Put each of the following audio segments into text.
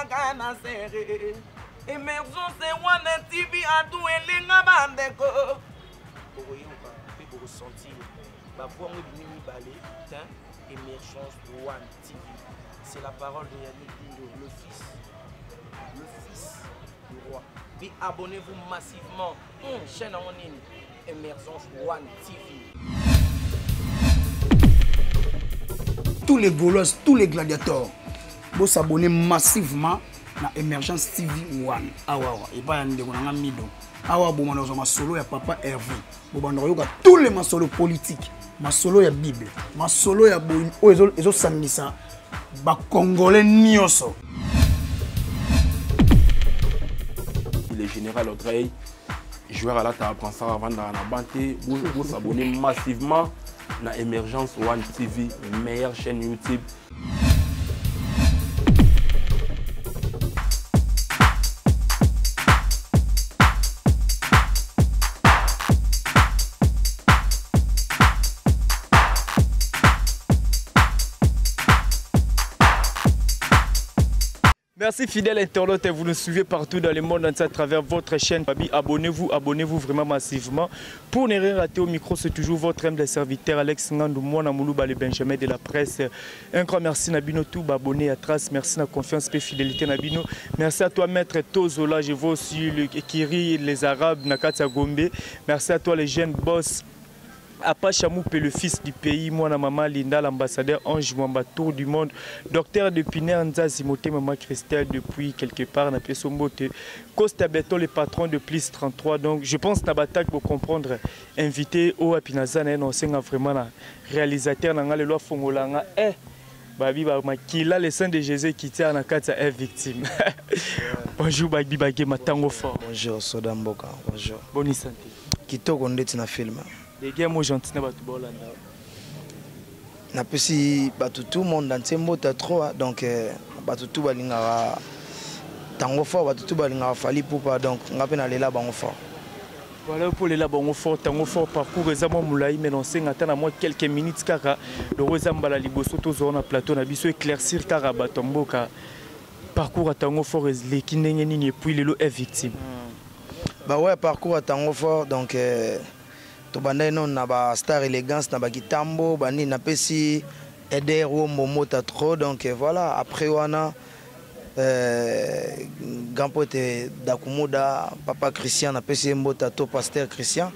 kana serré. Émergence wana TV a tout elenga bandeko. Boyoka, puis pour ressentir. Ba voix mo bini balé, tiens, Émergence One TV. C'est la parole de Yannick Dindo, le fils du roi. Puis abonnez-vous massivement. Chaîne en ligne, Émergence One TV. Tous les Gaulois, tous les gladiateurs, vous s'abonnez massivement à Émergence TV One. Awa, et pas un de mido. Awa, bon, on a solo ya papa Hervé. Bon, on a tous les masolos politiques. Ma solo ya Bible. Ma solo ya bon. Oh, ils ont samisa. Ba Congolais nioso. Le général Audrey, joueur à la table, prend ça avant dans la banté. Vous s'abonnez massivement à Émergence One TV, meilleure chaîne YouTube. Merci fidèles internautes et vous nous suivez partout dans le monde entier à travers votre chaîne. Abonnez-vous vraiment massivement. Pour ne rien rater au micro, c'est toujours votre humble serviteur Alex Ngandou, Mwana Moulouba, le Benjamin de la presse. Un grand merci Nabino, tout abonné à Trace. Merci na confiance et fidélité Nabino. Merci à toi maître Tozola, je vois aussi le Kiri, les Arabes, Nakata Gombe. Merci à toi les jeunes boss. Apache Amoupé, le fils du pays, moi, maman Linda, l'ambassadeur Ange Mwamba, tour du monde, docteur de Piner, Nzazimote, maman Christelle, depuis quelque part, na Pesombote, Costa Beto, le patron de Plis 33. Donc, je pense que Nabatak pour comprendre, invité au Apinazan, on sait vraiment la réalisateur, n'a le loi Fongolanga, Babi Makila, le Saint de Jésus qui tient en Akata est victime. Bonjour, Babi Bagé, Matango fort. Bonjour, Sodamboka. Bonjour. Bonne santé. Kitoko ndeti na film. Les gars, moi, gentil, na batu bolanda. Na pesi batu tout monde dans Tsembo trop donc batu tout balinga tango fort batu tout balinga fali poupa donc ngape na lela bango fort. Voilà pour les labons fort, tango fort parcours récemment moulay mais on sait attendre à moi quelques minutes car le Rosambala liboso to zone plateau na biso éclaircir car batomboka parcours à tango fort les kinenge nini puis le est victime. Bah ouais parcours à tango fort donc tobanda non na ba star élégance na ba kitambo bani na pesi aider au momota trop donc voilà après wana grand pote d'Akumuda papa Christian na pesi mbota to pasteur Christian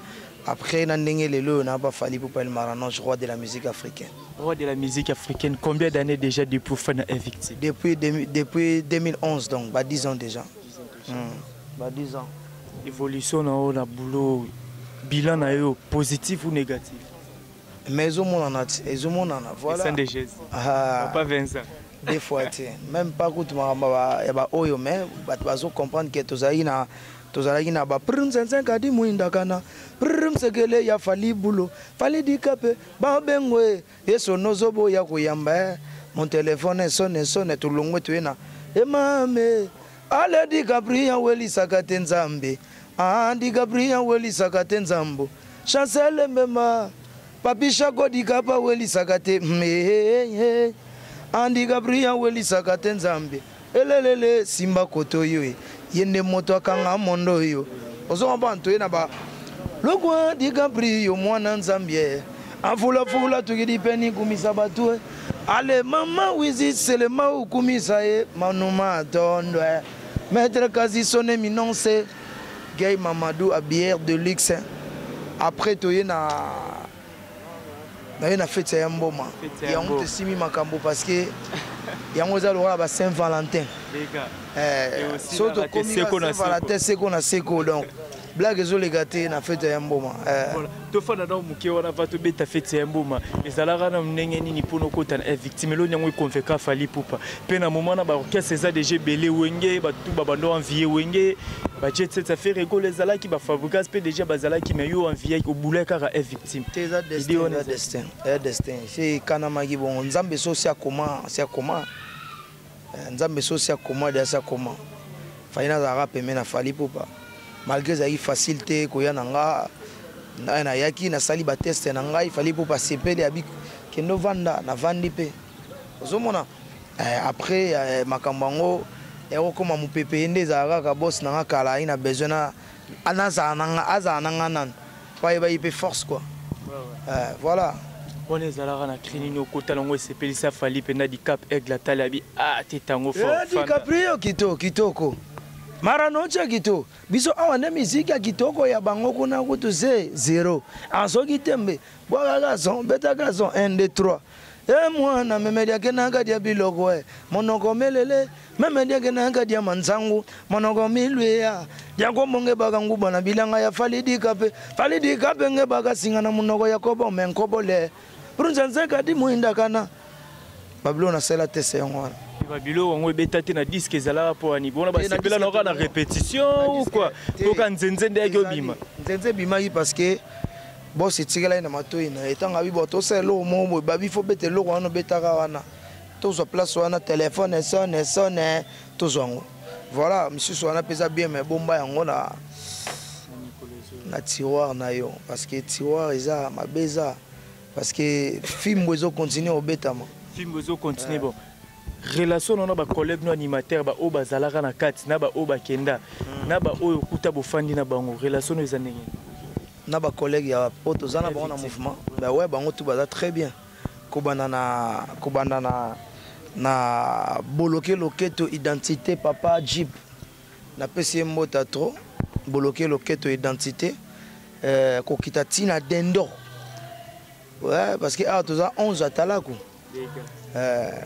après na ndenge lelo na ba fali pour le Maranon roi de la musique africaine. Roi de la musique africaine, combien d'années déjà depuis Fana est victime? Depuis 2011 donc bah 10 ans déjà. Bah 10 ans. Évolution na boulot bilan positif ou négatif? Mais au monde voilà. Saint de Jésus. Papa Vincent. Des fois même pas que tu m'as ya ba oyo mais bazo comprendre que tozali na ba prim sensen kadi muinda kana prim segele ya fali bulo fali dikape ba bengwe yeso nozobo ya kuyamba mon téléphone sonne tulongwe tuena e mame ale di Gabriel weli sakate nzambe andi Gabriel weli sakate nzambo chancele mema papi chako di kapa weli sakate me andi Gabriel weli sakate nzambe elelele simba koto yo yende moto akanga mondo yo ozo bantu ena ba lokwa di Gabriel mwana nzambe afula tukidi peni kumisa batu ale mama wizi selema ukumisa e manuma tondo maître Kazi sonne minonce Gay Mamadou à bière de luxe après toye na fête ya mboma ya on te simi makambo parce que yango za lola ba Saint-Valentin les gars soto komi Saint-Valentin seko na seko donc blague zo les gâtés na fête ya mboma voilà to fana na muke wana va to beta fête ya mboma ezalaka na mnenge nini pono kota na victime lo nyango konfeka fali poupa pe na moment na ba orchestre za DG belé wenge ba tout ba bando envier wenge ba jet set affaire ego les ala qui ba fabrikas pe déjà bazala qui me yo envier au boulet car est victime teza destin c'est kanama ki bon nzambe so sia comment nzambe so sia comment de ça comment faina za rap mais na fali poupa malgré ça facilité koya nanga na yaki na sali ba test na ngai il fallait pour passer pele abi kendo vanda na vandi pe ozomona après makambango ekokoma mopepe ye nde ezala kaka boss nanga kala ye na besoin azala nanga nano po ayeba ye mpe force quoi. Voilà. On est allé à la crinine au côté de l'OSPLC Fali Pena di Cap Aigle la Talabi. Ah, t'es tango fort. DiCaprio kitoko. Maranocha kito. Biso awa na musique ya kitoko ya bango kuna kutu zero. Aso kitembe. Boga gazon, beta gazon 1 2 3. Moi na memedia kenanga dia biloko monoko melele memedia kenanga dia manzangu monoko milwe ya yango monge baga nguba na bilanga ya Fali DiCaprio nge baga singa na monoko ya kobo menkobole Brunzanze kadi muinda kana Babilo na sela tese yango Babilo on beta te na disque ezala po ani bona ba sepela na répétition ou quoi to kan nzenze ndenge obima nzenze bima parce que bon c'est tiré na matoi na etanga bi boto selo mo babi fo bete lo wana betaka wana to so place wana téléphone sonne to zongo voilà monsieur so wana pesa bien mais bomba yango na tiroir na yo parce que tiroir eza mabeza parce que film bozo continuer au betama film bozo continuer bon relation na ba collègue no animateur ba o bazalaka na kati na ba o bakenda na ba o kuta bofandi na bango relation no eza ndenge na ba collègue ya poto zana ba na mouvement ba ouais bango tout baza très bien kobanda na boloke loketo identité papa Jeep na pesi mota trop boloke loketo identité kokita tina dendo ouais parce que ah toza 11 atalako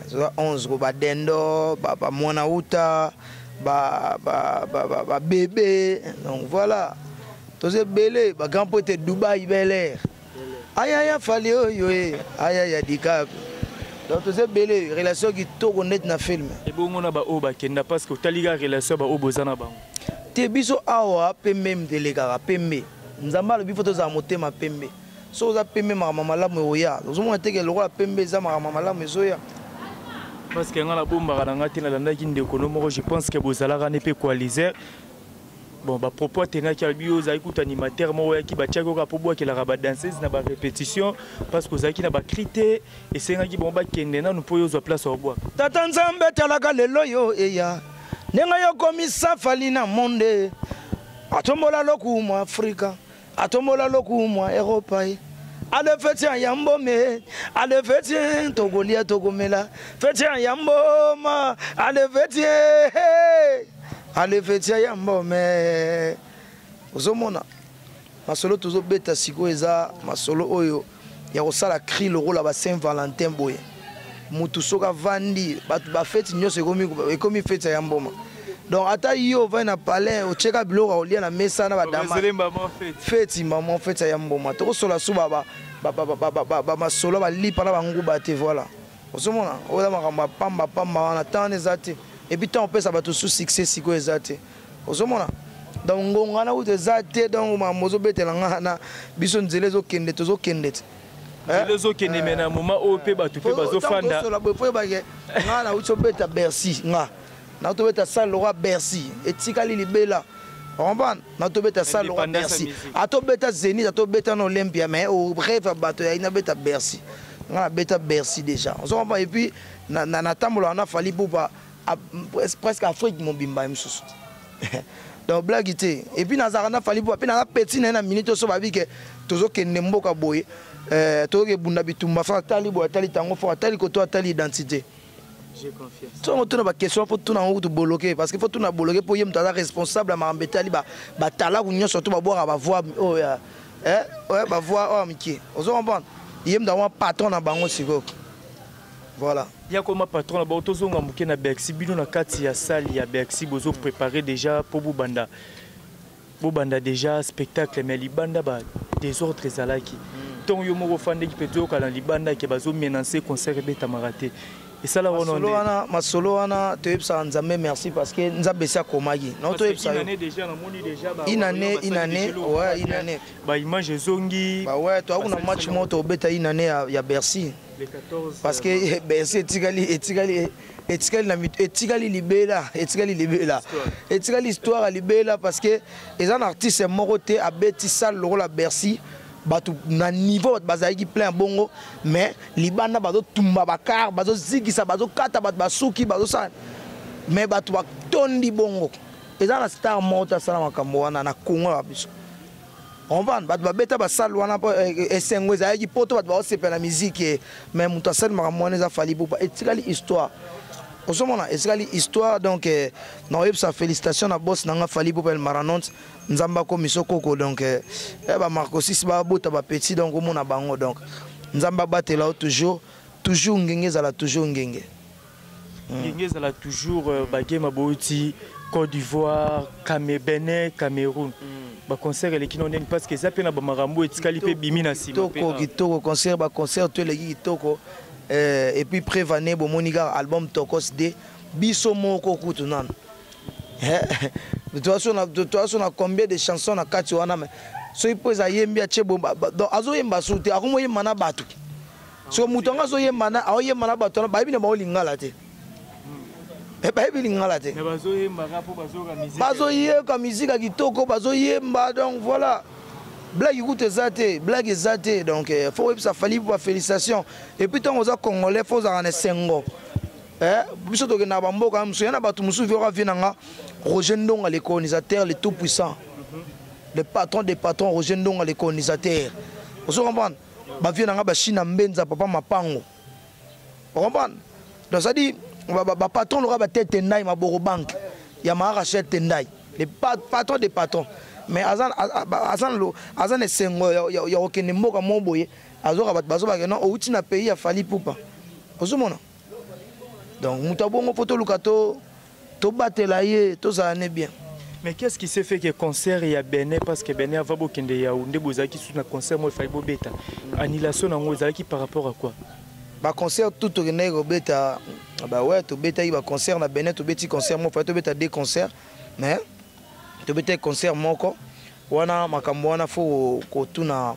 toza 11 ko ba dendo ba mwana uta ba bébé donc voilà toze belé ba grand pote Dubaï Bel Air aya Fali yo aya DiCaprio donc toze belé relation qui to net na film et bongo na ba o ba kenda parce que taliga relation ba o bozana bango te biso awa pembe mdeleka pembe nzamba lo bifo toza motema pembe so za pembe mama malamu oya ozomona teke lokola pembe za mama malamu ezoya parce que ngala bomba na ngati na landaki ndeko no moko je pense que bozalaka ne pe coaliser bon ba propos tenga ki albio za écoute animateur mo ya ki ba tiako ka pobo ki la ba danseuse na ba répétition parce que zaki na ba crité et senga ki bon ba kende na no po yo zo place au bois tata nzambe talaka lelo yo eya nenga yo komisa Fali na monde atombola loku mu Afrika atombola loku mu Europe ale feti yambo me ale feti togolia togomela feti yambo ma ale feti ale feti yambo me ozomona masolo tozo beta siko eza masolo oyo ya kosala cri le rôle ba Saint Valentin boye mutu soka vandi ba feti nyoso ekomi feti yambo ma donc ata yo va na palais o cheka biloko olia na mesa na badama feti maman feti yambo ma to sola suba ba masolo ba lipa na banguba te voilà ozomona oza makamba pamba wana tant ezate et puis tant on peut ça ba tout succès siko ezate ozomona donc ngonga na ute ezate donc mamozo betela ngana biso nzele zo kende tozo kende les autres qui ne mènent à un moment où peut battre tout bazo fanda sur la befouille bagé ngana uto beta Bercy nga na to beta salle roi Bercy etikali libela Romban, na to beta salle roi Bercy ato beta Zénith ato beta na Olympia mais au bref bato ya ina beta Bercy nga beta Bercy déjà on se comprend et puis na tambola na Fali pour presque Afrique mon bimba msusu donc blague était et puis nazarana Fali pour pe na petit na minute so babi ke tozo kende mboka boye toke bunda bitumba fa tali bo tali tango fa tali ko to tali identité j'ai confiance so on tourne ba question faut tout na ou bloquer parce que faut tout na bloquer pour yem tala responsable à mambetali ba tala ku nyo surtout ba boire ba voix oh ya ouais ba voix oh miki ozo comprendre yem da wa patron na bango siko voilà il y a comme patron na ba tozonga muke na Bercy bino na kati ya salle ya Bercy bozo préparer déjà pour bubanda déjà spectacle mais libanda ba des autres zalaki ton yo moko fande ki peto kala libanda ke bazo menacer concert beta maraté et ça là on a masolo wana te yebsa nzambe merci parce que nzambe sa komaki non to yebsa une année déjà na moni déjà ba une année ouais une année ba image zongi ba ouais to kuna match moto beta une année ya Bercy les 14 parce que Bercy etikali libela histoire libela parce que les artistes moko te abeti salle le rôle Bercy batu na niveau bazaki plein bongo mais libanda bazo tumba bakar bazo zigisa bazo kata bat basuki bazo sa mais bato batondi bongo eza na star moko asala makambo wana na Congo ya biso comprendre bato babeta basale wana mpo esengo ezalaki poto bato baosepela musique mais moto asali makambo wana eza Fally Ipupa etikali histoire osomona etikali histoire donc naoyebisa félicitation na boss nanga Fally Ipupa el Maranonte nzambe akomiso koko donc bamarco 6 babota bapetit donc omona bango donc nzambe abatela o toujours ngenge ezala toujours ngenge ezala toujours bagame abouti Côte d'Ivoire, Benin, Cameroun. Ba concert eleki non ndenge parce que ça pe na ba marambo etikali pe bimi na sima pe kitoko concert to eleki kitoko et puis prévané bo moniga album Tokos D biso moko kutu nan de toute façon on a combien de chansons na kati wana mais so ipo za yembi a chebo donc azo yemba soute akomo yemba na batu so mutonga zo yemba na ayo yemba na batu na ba bina ba olingala te bazoyeka musique kitoko bazoyemba donc voilà blague écoute ezate blague ezate donc faut websa Fally Ipupa félicitations et puis tant aux congolais faut za na sengo biso to na bamboka musu yana batu musu vira vinanga Roger Ndonga le colonisateur le tout puissant le patron des patrons Roger Ndonga le colonisateur vous comprenez ba vinanga ba China mbenza papa mapango vous comprenez donc ça dit ba patron le ba tête ndai maboro banque ya ma rachète tendai les patrons des patrons mais azan esengo ya okende mboka moboye azoka bato bazo ba non outi na pays ya Fally Ipupa ozomona donc muta bongo photo lukato to batela ye to zane bien. Mais qu'est-ce qui s'est fait que concert ya Benin parce que Benin va bokende Yaoundé bozaki sous na concert mo Fally Bobeta annulation nango ezalaki par rapport à quoi? Ba concert tout tourné Robeta ba ouais to beta ba concert na Benin to beti concert mo fa to beta deux concerts mais to beta concert moko wana makambo wana fo kotuna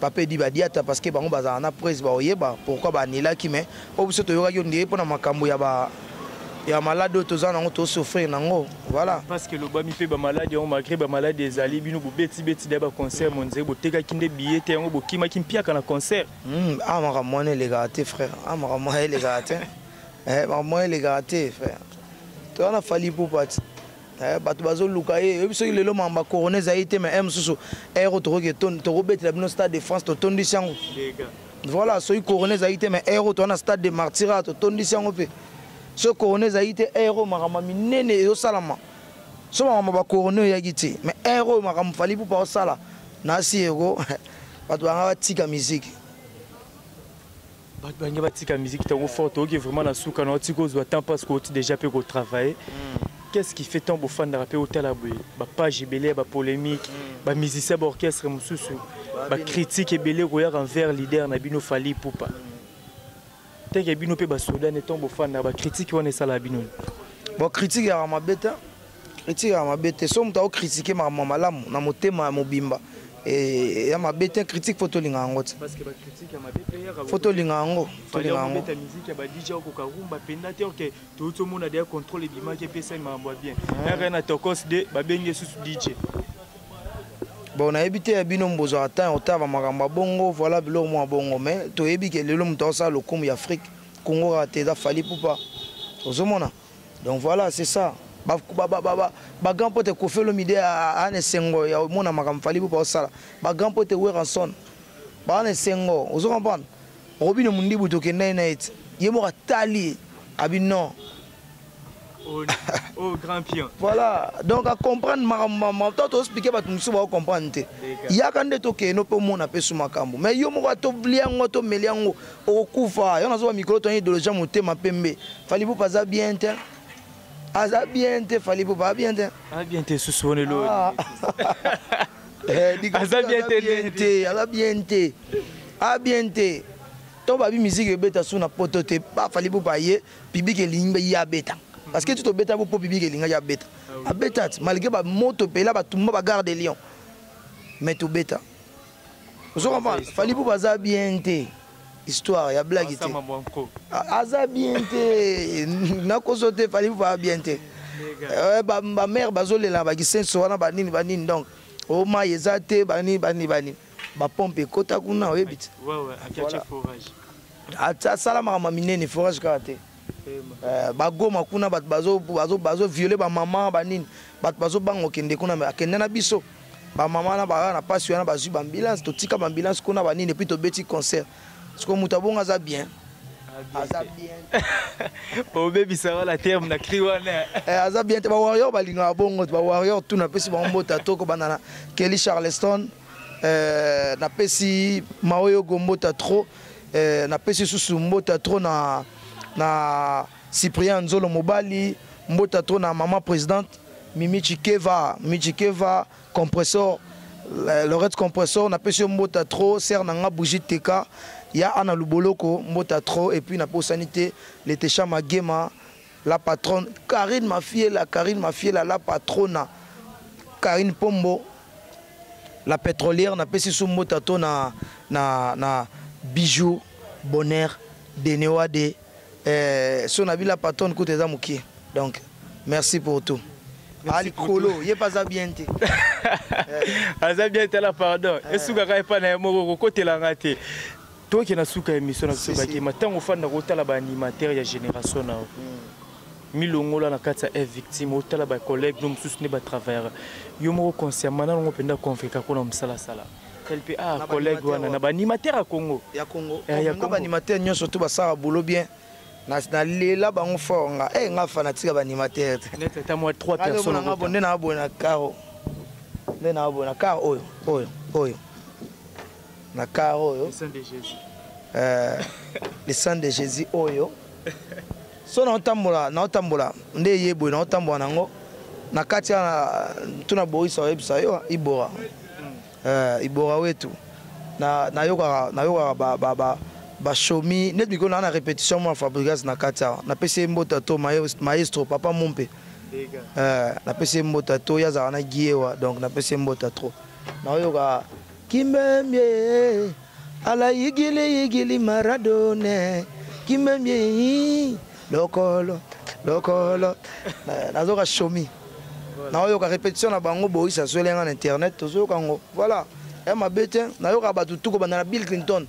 pape di badiata parce que bango baza na presse ba oyeba pourquoi ba nila ki mais obiso to yoka yo ndie pona makambo ya malade to za nango to souffrir nango voilà parce que le bami pe ba malade on malgré ba malade ezali bino bo beti de ba concert monze bo teka kinde billet te yango bo kima kimpia kana concert ah mara mone les gâtés frère ah mara mone les gâtés mara mone les gâtés frère to na Fally Ipupa bato bazo luka ye biso lelo mamba couronné zaite mais msusu aéro to robetela bino stade de France to tondi sango voilà so couronné zaite mais aéro to na stade de Martyrs to tondi sango pe so couronné zaite aéro makama minene yo salama so mama ba couronné ya giti mais aéro makama Fally Ipupa osala na si ego bato banga batika musique bato banga batika musique tango fort ok vraiment na suka na otiko zo temps parce que tu déjà peut travailler. Qu'est-ce qui fait tant de fans de rap au Talaboué? Bah page belé, bah polémique, bah musicien, bah orchestre, moussoussou, bah critique et belé royal envers leader Nabino Fally Ipupa. Tant que Bino pe bah Soudan et tant de fans bah critique on est ça la Bino. Bon critique à ma bête, critique à ma bête. Somme t'as critiqué ma maman lam, na moté ma mobimba. Et à ma bête critique photo lingango. Parce que bah critique à ma bête photo lingango, photo lingango. Ta musique bah DJ au Kokarumba pendate ok tout le monde a des contrôles et bima qui peut ça m'a bien. Rien à Tokos de bah bengue sous DJ. Bon on a évité à bino mbozo ata on tava makamba bongo voilà bilo moi bongo mais to yebi que lelo mto ça le comme Afrique Congo raté da Fally Ipupa. Ozomona. Donc voilà, c'est ça. Ba grand pote ko fait le midi à Nesengo ya mona makam Fally Ipupa osala. Ba grand pote we ranson. Ba Nesengo, ozo comprendre. Robino mundi buto ke night. Yemo tali abino. Oh grand pion. Voilà, donc à comprendre ma toto expliquer ba tumusu ba comprendre te. Ya kande to ke no pe mona pe suma kambo. Mais yo mo to bliango to meliango o kufa. Yo nazo ba micro to idéologie motema pembe. Fally Ipupa za bien te. Aza bien te Fally Ipupa bien te. Ah bien te sousone lo. Aza bien te, aza bien te. Ah bien te. To ba bi musique beta suna poto te ba Fally Ipupa ye public elimbe ya beta. Parce que tu te bêta pour public et l'inga bêta. A bêta malgré ba moto pe là ba tumba ba garde lion. Mais tu bêta. Vous comprenez? Fally Ipupa za bien te. Histoire ya blague te. Aza bien te. Na ko sote Fally Ipupa bien te. Ba mère bazolela ba kisenso wana ba nini donc. O ma yezate bani. Ba pompe kota kuna oyebit. Ouais, akacha forage. Ata salama ma minene forage kate. bagoma kuna bazo violer ba maman ba nini bato bazo bango kende kuna akende na biso ba maman na ba na passe na bazui ba ambulance to tika ba ambulance kuna ba nini puis to beti concert parce que mutabonga za bien aza bien au baby ça va la terme na kriwana aza bien te ba warrior ba linga bongo ba warrior tout na pesi ba mbota to ko banana Kelly Charleston na pesi Maoyo Gombota trop na pesi susu mbota trop na Cyprien Nzolo Mobali mbota trop na maman présidente Mimi Chikeva compresseur Lorette compresseur na pesi mbota trop ser na bougie teka ya ana luboloko mbota trop et puis na po sanité les Techa Magema la patronne Karine Mafiela la patronne Karine Pombo la pétrolière na pesi sous motato na bijoux bonheur Deneoade son habit la patronne côté zamuki donc merci pour tout Ali Kolo yé pas bien te bien te la pardon et suka ka pa na moko côté la ngate toi qui na suka émission na suka ki matango fanda ko tala ba animateur ya génération na milongola na kati ya victime otala ba collègue no mususu ne ba travailleur yo moko consciemment na ngo penda konfika ko na msala sala kelpe collègue wana na ba animateur ya Congo ya ba animateur nyo surtout ba sala boulot bien na lela bango fonga nga fanatique ba animateur net ta moi 3 personnes nga bonde na abona karo le na abona karo oyo na karo oyo le sang de Jésus le sang de Jésus oyo so na otambola nde yebo na otambola nango na kati ya tuna boisa webisa yo ibora wetu na yoka ba shomi net biko na répétition moi Fabrigas na kati na pese mbota to maestro papa Mompe na pese mbota to ya za na giewa donc na pese mbota trop na yoka kimbemye ala yigili Maradona kimbemye lokolo nazoka shomi na oyoka répétition na bango boisa solenga na internet tozoka ngo voilà et ma bête na yoka batutu ko bana Bill Clinton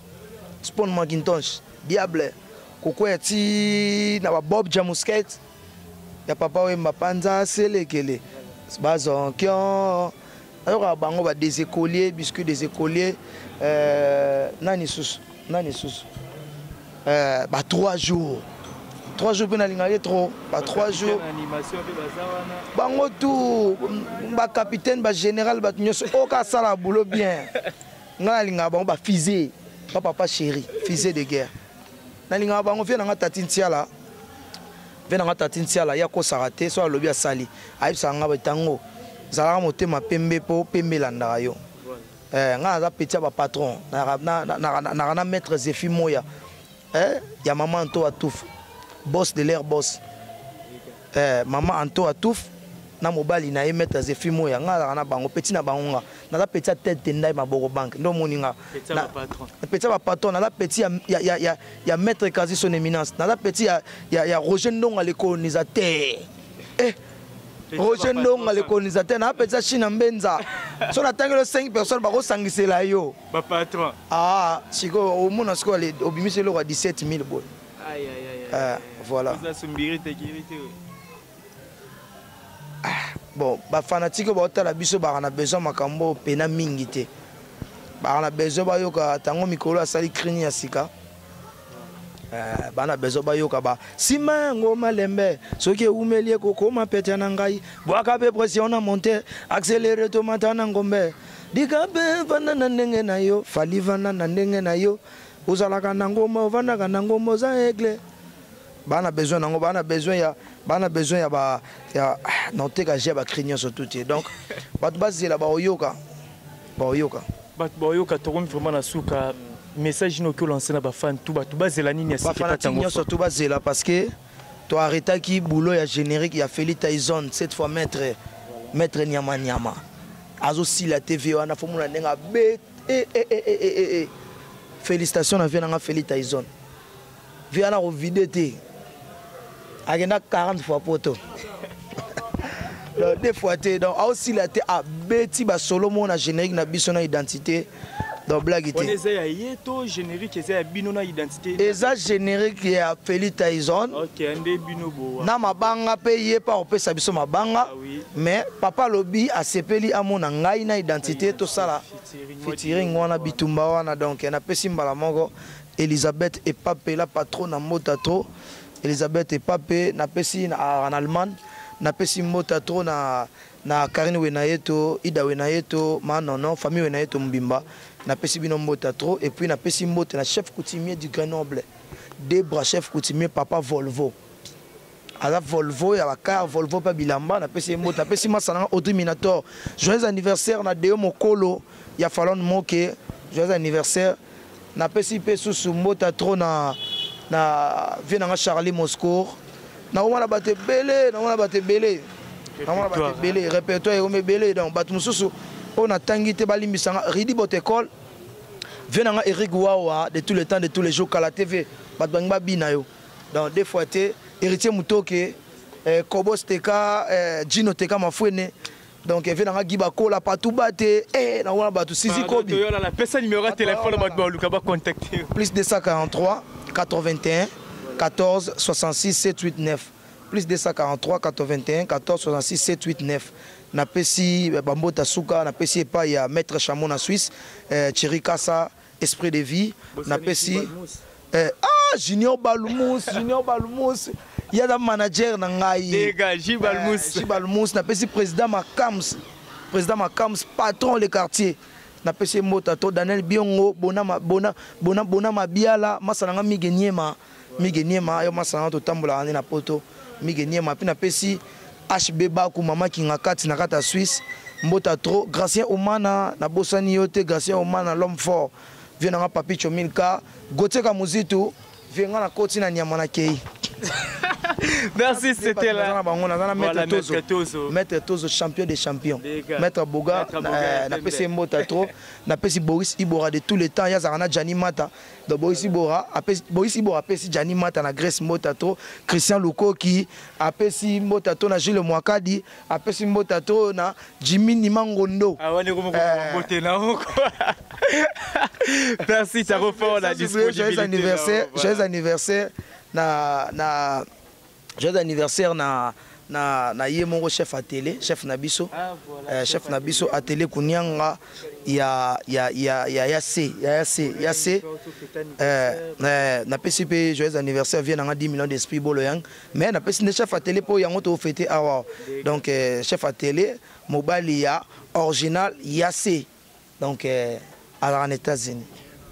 Spawn Macintosh Diable kokweti na ba Bob Jamusket ya papa Wemba Panza selekele bazonkion na yoka bango ba des écoliers biscuit des écoliers nani sus ba 3 jours 3 jours pena lingalé trop ba 3 jours animation pe bazawana bango tout ba capitaine ba général ba nyoso oka sala boulot bien ngala linga bango ba fusée ba papa chéri fusée de guerre na linga bango vient na tatintiala ya ko sarate so alobi asali ayibsa nga batango zala motema pembe po pembe landa yo nga za petit ba patron na maître Zéphie Moya ya maman to atouf boss de l'air boss maman Anto atouf na mobali na maître Zéphie Moya nga na bango petit na bango na la petit tête ndai maboko bank ndo moninga petit ba patron na la petit ya maître quasi son éminence na la petit ya Roger Ndonga le colonisateur Roger Ndonga le colonisateur na petit China Mbenza so na tangelo 5 personnes ba ko sangisela yo ba patron siko au mona siko le obimise le 17000 bon voilà bon ba fanatique ba otala biso ba na besoin makambo pena mingi te ba na besoin ba yoka tango mikolo asali crini ya sika ba na besoin ba yoka ba sima ngoma lembe soki umelie kokoma pete na ngai bwaka be pression na monter accélérer to matana ngombe dikabe vana na ndenge na yo fali vana na ndenge na yo uzalaka na ngoma vana kana ngoma za egle bana besoin nango bana besoin ya ba ya noter ka j'ai ba crignon surtout donc bat bazela ba oyoka to vraiment na suka message no que lancer na ba fan tout ba bazela nini ya sikata tango surtout bazela parce que to arrêta ki boulot ya générique ya Feli Tyson cette fois maître Nyama azo si la TV wana fomuna ndenga bet félicitations na vie na Feli Tyson via na vidéo agenda 40 fois poto des fois té donc aussi la té a beti ba solo mon générique na biso na identité donc blague on est à yeto générique et à bino na identité eza générique ya Feli Tyson. OK ande bino bo na mabanga pe ye pa opesa biso mabanga mais papa lobi asepeli amona ngai na identité to sala featuring wana bitumba wana donc na pesi mbala moko Elisabeth Epape la patronne na Motato Elisabeth Epape na pesi en Allemagne na pesi Motato na Karine Wenayeto Ida Wenayeto non famille Wenayeto Mbimba na pesi bino Motato et puis na pesi Mote na chef coutumier du Grenoble Debra chef coutumier papa Volvo ala Volvo ya car Volvo pa bilamba na pesi Mote na pesi masana Audrey Minator joyeux anniversaire na Deo Mokolo ya Fallon Moke joyeux anniversaire na pesi pe susu Motato na viena Charlie Moscow na wana bate belé répertoire et belé donc batu mususu on a tangi te balimbisanga Ridi Botekol viena Eric Wawa de tous les temps de tous les jours à la TV batu bangba binayo donc des fois te héritier Mutoke Kobos Teka Gino Teka Mafwene donc viena Gibako la patou bate na wana batu Sisi Kobi la personne numéro de téléphone batu luka ba contacter plus 243 81 14 66 789 plus 243 81 14 66 789 na pesi Bambota Souka na pesi pa ya maître Chamon na Suisse Thierry Kassa esprit de vie na pesi Junior Balmous il y a un manager na ngai Balmous na pesi président Makams patron le quartier na pesi Motato Daniel Biongo bona mabiala masalanga migeniema yo masalanga to tambola na poto migeniema puis na pesi HB Baku mama kingakati na kata Suisse Motato Gracien Omana na bosani yote Gracien Omana l'homme fort vient na papi Chomilka Goteka Muzitu vient na koti na nyama na kei. Merci, c'était là. Maître Tozo, champion des champions. Maître Boga, na PC Motato, na PC Boris Ibora de tous les temps. Yazarana Gianni Mata, de Boris Ibora, PC Gianni Mata na Grèce Motato, Christian Luko qui a PC Motato na Gilles Mwakadi, a PC Motato na Jimmy Nimangondo. Merci, ça refait la disponibilité. Joyeux anniversaire. Joyeux anniversaire na Yemoro chef à télé, chef Nabiso, chef Nabiso à télé Kunyanga ya na PCP joyeux anniversaire vient na 10 millions d'esprit boloyang mais na PCP chef à télé pour yango to fêter awa donc chef à télé mobile ya original Yassé donc à les États-Unis.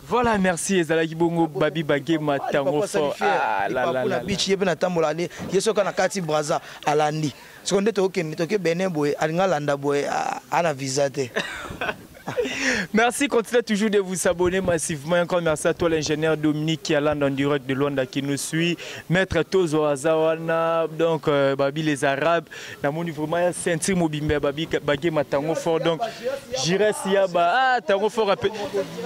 Voilà, merci Ezalaki Bongo Babi Bagé Matango fort. Ah la la beach yebena tambola ni yesoka na kati braza alandi. Seconde toke Benin boy alinga landa boy ana visate. Merci, continuez toujours de vous abonner massivement. Encore merci à toi l'ingénieur Dominique qui est là en direct de Luanda qui nous suit. Maître Tozo Azawana, donc Babi les Arabes. Namoni vraiment sentir mobimbe Babi Bagé Matango fort. Donc j'irai Siaba Tango fort.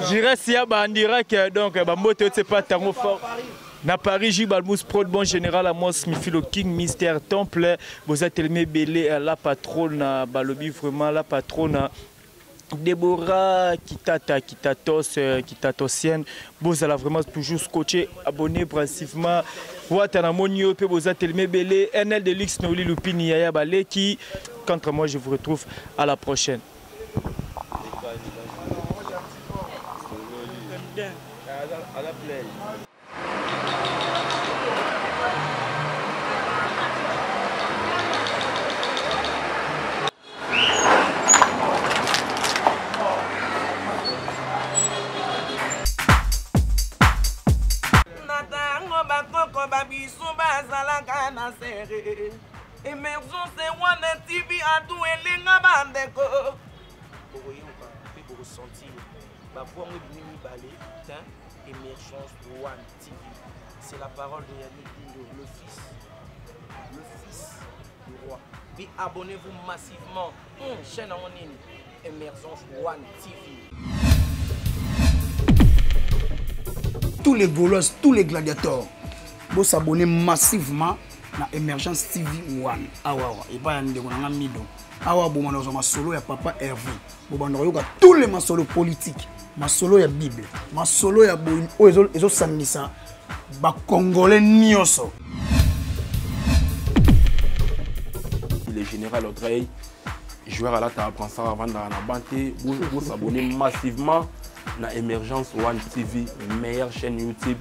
J'irai Siaba en direct donc Bambote c'est pas Tango fort. Na Paris, J. Balmous, Prod, bon général, Amos, Mifilo King, Mystère Temple, vous êtes tellement belé, la patronne, Balobi, vraiment la patronne. Déborah, Kitatosienne, vous allez vraiment toujours scotcher, abonner principalement. Watanamonio, vous êtes tellement belé, NL de Lix, Noli Lupini, Yaya Balé, qui, contre moi, je vous retrouve à la prochaine. Emergence One TV a tout elenga bandeko. Boyoka, puis pour ressentir. Ba voix moi bini balé, tiens, Emergence One TV. C'est la parole de Yannick Dindo, le fils du roi. Puis abonnez-vous massivement. Chaîne en ligne, Emergence One TV. Tous les Gaulois, tous les gladiateurs, vous s'abonnez massivement na Emergence TV 1 awa et pas ya ndeko na mido awa bomana zo masolo ya papa Hervé bomana yoka tous les masolo politiques masolo ya Bible masolo ya boy ezo sangisa ba congolais nyoso. Le général Audrey, joueur à la table ça avant dans la banté, vous abonnez massivement à Emergence One TV, meilleure chaîne YouTube.